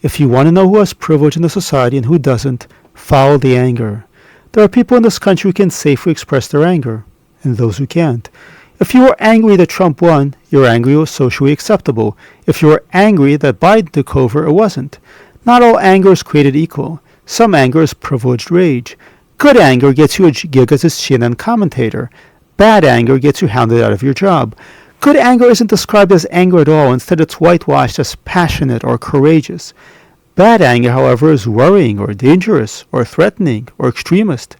If you want to know who has privilege in the society and who doesn't, follow the anger. There are people in this country who can safely express their anger, and those who can't. If you were angry that Trump won, your anger was socially acceptable. If you were angry that Biden took over, it wasn't. Not all anger is created equal. Some anger is privileged rage. Good anger gets you a gig as a CNN commentator. Bad anger gets you hounded out of your job. Good anger isn't described as anger at all. Instead, it's whitewashed as passionate or courageous. Bad anger, however, is worrying or dangerous or threatening or extremist.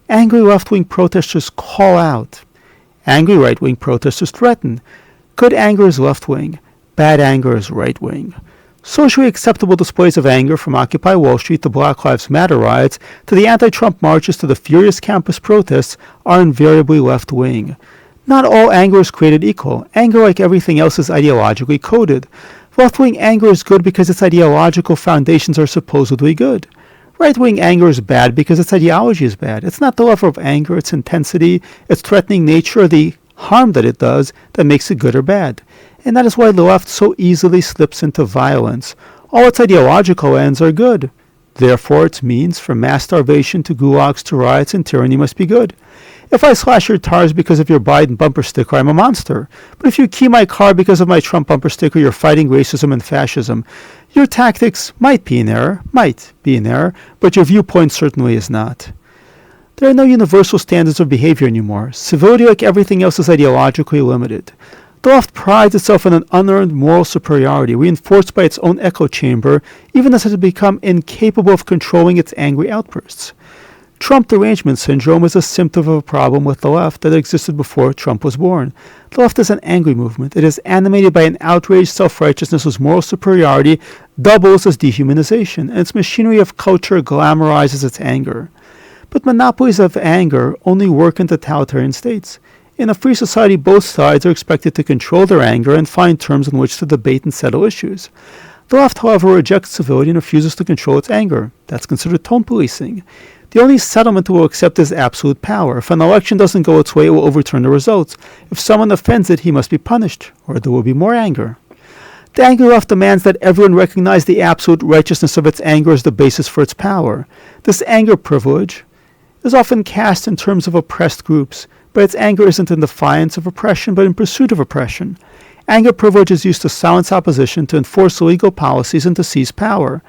Angry left-wing protesters call out. Angry right-wing protesters threaten. Good anger is left-wing. Bad anger is right-wing. Socially acceptable displays of anger, from Occupy Wall Street to Black Lives Matter riots to the anti-Trump marches to the furious campus protests, are invariably left-wing. Not all anger is created equal. Anger, like everything else, is ideologically coded. Left-wing anger is good because its ideological foundations are supposedly good. Right-wing anger is bad because its ideology is bad. It's not the level of anger, its intensity, its threatening nature, or the harm that it does that makes it good or bad. And that is why the left so easily slips into violence. All its ideological ends are good. Therefore, its means, from mass starvation to gulags to riots and tyranny, must be good. If I slash your tires because of your Biden bumper sticker, I'm a monster. But if you key my car because of my Trump bumper sticker, you're fighting racism and fascism. Your tactics might be in error, but your viewpoint certainly is not. There are no universal standards of behavior anymore. Civility, like everything else, is ideologically limited. The left prides itself on an unearned moral superiority, reinforced by its own echo chamber, even as it has become incapable of controlling its angry outbursts. Trump derangement syndrome is a symptom of a problem with the left that existed before Trump was born. The left is an angry movement. It is animated by an outraged self-righteousness whose moral superiority doubles as dehumanization, and its machinery of culture glamorizes its anger. But monopolies of anger only work in totalitarian states. In a free society, both sides are expected to control their anger and find terms in which to debate and settle issues. The left, however, rejects civility and refuses to control its anger. That's considered tone policing. The only settlement it will accept is absolute power. If an election doesn't go its way, it will overturn the results. If someone offends it, he must be punished, or there will be more anger. The angry left demands that everyone recognize the absolute righteousness of its anger as the basis for its power. This anger privilege is often cast in terms of oppressed groups, but its anger isn't in defiance of oppression, but in pursuit of oppression. Anger privilege is used to silence opposition, to enforce illegal policies, and to seize power.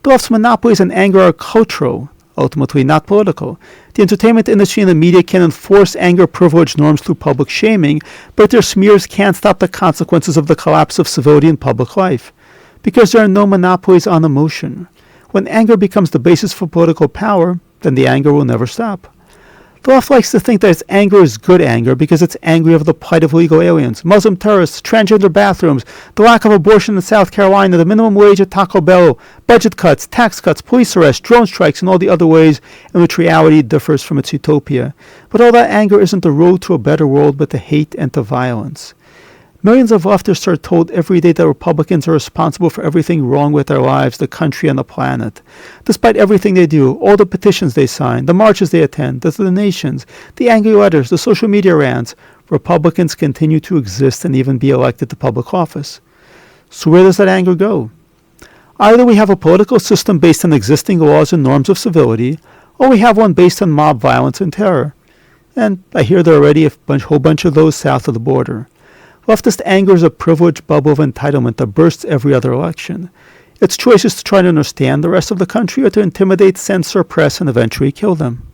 The left's monopolies and anger are cultural, ultimately not political. The entertainment industry and the media can enforce anger privilege norms through public shaming, but their smears can't stop the consequences of the collapse of civility in public life, because there are no monopolies on emotion. When anger becomes the basis for political power, then the anger will never stop. The left likes to think that its anger is good anger because it's angry over the plight of illegal aliens, Muslim terrorists, transgender bathrooms, the lack of abortion in South Carolina, the minimum wage at Taco Bell, budget cuts, tax cuts, police arrests, drone strikes, and all the other ways in which reality differs from its utopia. But all that anger isn't the road to a better world, but to hate and to violence. Millions of leftists are told every day that Republicans are responsible for everything wrong with their lives, the country, and the planet. Despite everything they do, all the petitions they sign, the marches they attend, the donations, the angry letters, the social media rants, Republicans continue to exist and even be elected to public office. So where does that anger go? Either we have a political system based on existing laws and norms of civility, or we have one based on mob violence and terror. And I hear there are already a whole bunch of those south of the border. Leftist anger is a privileged bubble of entitlement that bursts every other election. Its choice is to try to understand the rest of the country or to intimidate, censor, oppress, and eventually kill them.